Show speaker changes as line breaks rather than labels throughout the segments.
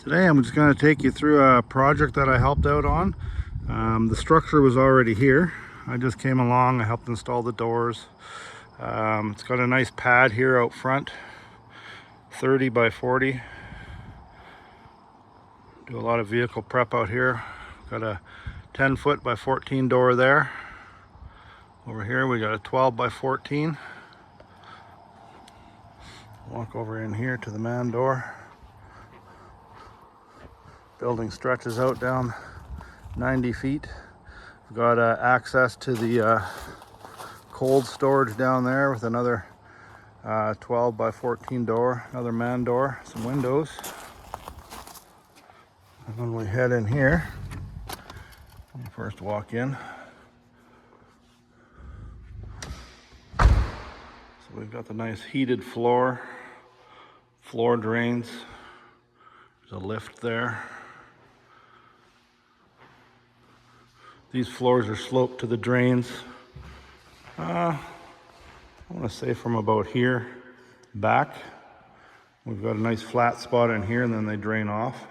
Today I'm just going to take you through a project that I helped out on. The structure was already here. I just came along, I helped install the doors. It's got a nice pad here out front, 30 by 40. Do a lot of vehicle prep out here. Got a 10-foot by 14 door there. Over here we got a 12 by 14. Walk over in here to the man door. Building stretches out down 90 feet. We've got access to the cold storage down there with another 12 by 14 door, another man door, some windows. And when we head in here, we first walk in. So we've got the nice heated floor drains. There's a lift there. These floors are sloped to the drains. I want to say from about here back. We've got a nice flat spot in here and then they drain off.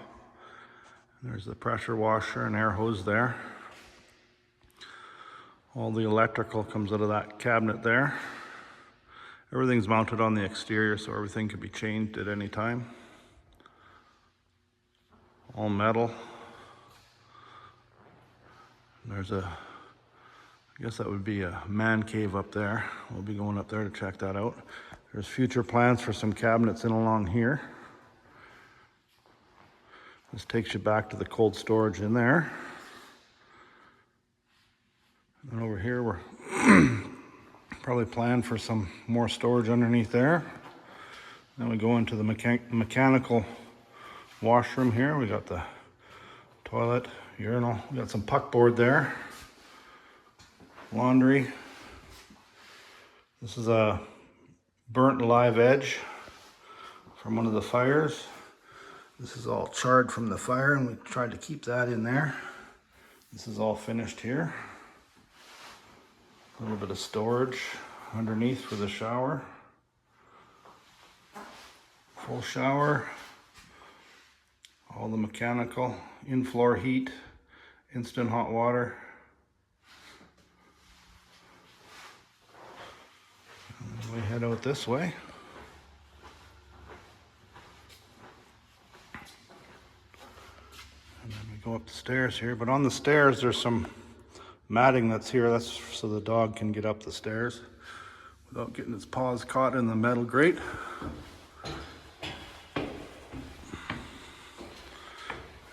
There's the pressure washer and air hose there. All the electrical comes out of that cabinet there. Everything's mounted on the exterior so everything can be changed at any time. All metal. There's I guess that would be a man cave up there. We'll be going up there to check that out. There's future plans for some cabinets in along here. This takes you back to the cold storage in there. And over here we're probably planned for some more storage underneath there. Then we go into the mechanical washroom here. We got the toilet, urinal. We got some puckboard there. Laundry. This is a burnt live edge from one of the fires. This is all charred from the fire and we tried to keep that in there. This is all finished here. A little bit of storage underneath for the shower. Full shower. All the mechanical, in-floor heat, instant hot water. And then we head out this way. And then we go up the stairs here. But on the stairs there's some matting that's here. That's so the dog can get up the stairs without getting its paws caught in the metal grate.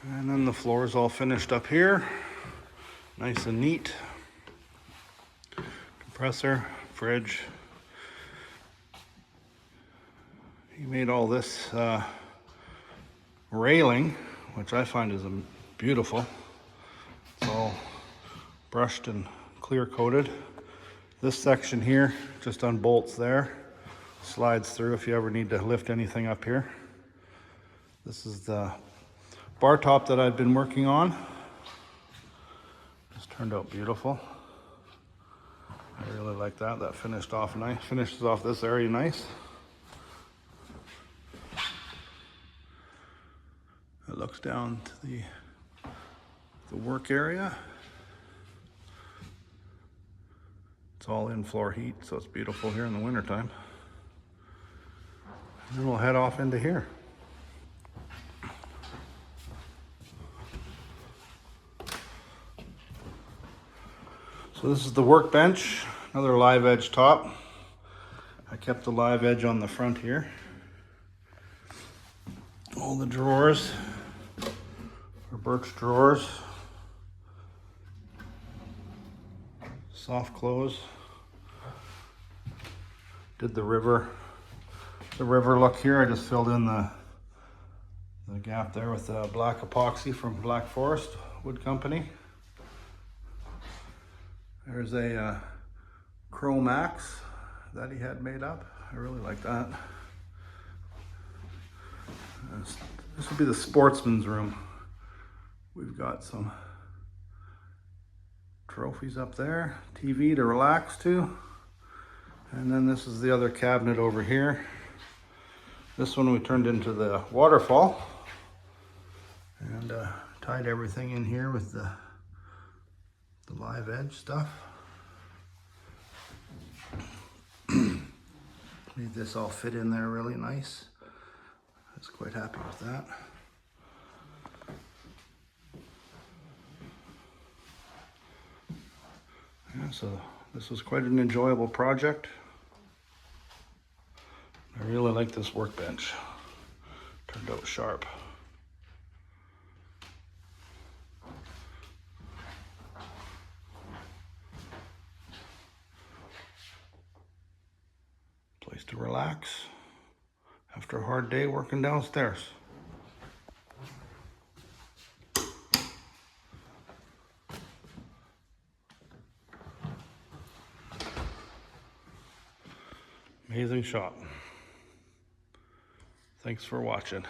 And then the floor is all finished up here. Nice and neat. Compressor, fridge. He made all this railing, which I find is beautiful. It's all brushed and clear coated. This section here just unbolts there. Slides through if you ever need to lift anything up here. This is the bar top that I've been working on. Just turned out beautiful. I really like that. That finished off nice. Finishes off this area nice. It looks down to the work area. It's all in-floor heat, so it's beautiful here in the wintertime. And then we'll head off into here. So this is the workbench, another live edge top. I kept the live edge on the front here. All the drawers are birch drawers. Soft close. Did the river look here. I just filled in the gap there with the black epoxy from Black Forest Wood Company. There's a Chrome Max that he had made up. I really like that. This would be the sportsman's room. We've got some trophies up there, TV to relax to. And then this is the other cabinet over here. This one we turned into the waterfall. And tied everything in here with the live edge stuff. Made this all fit in there really nice. I was quite happy with that. Yeah, so this was quite an enjoyable project. I really like this workbench. Turned out sharp. Place to relax after a hard day working downstairs. Amazing shop. Thanks for watching.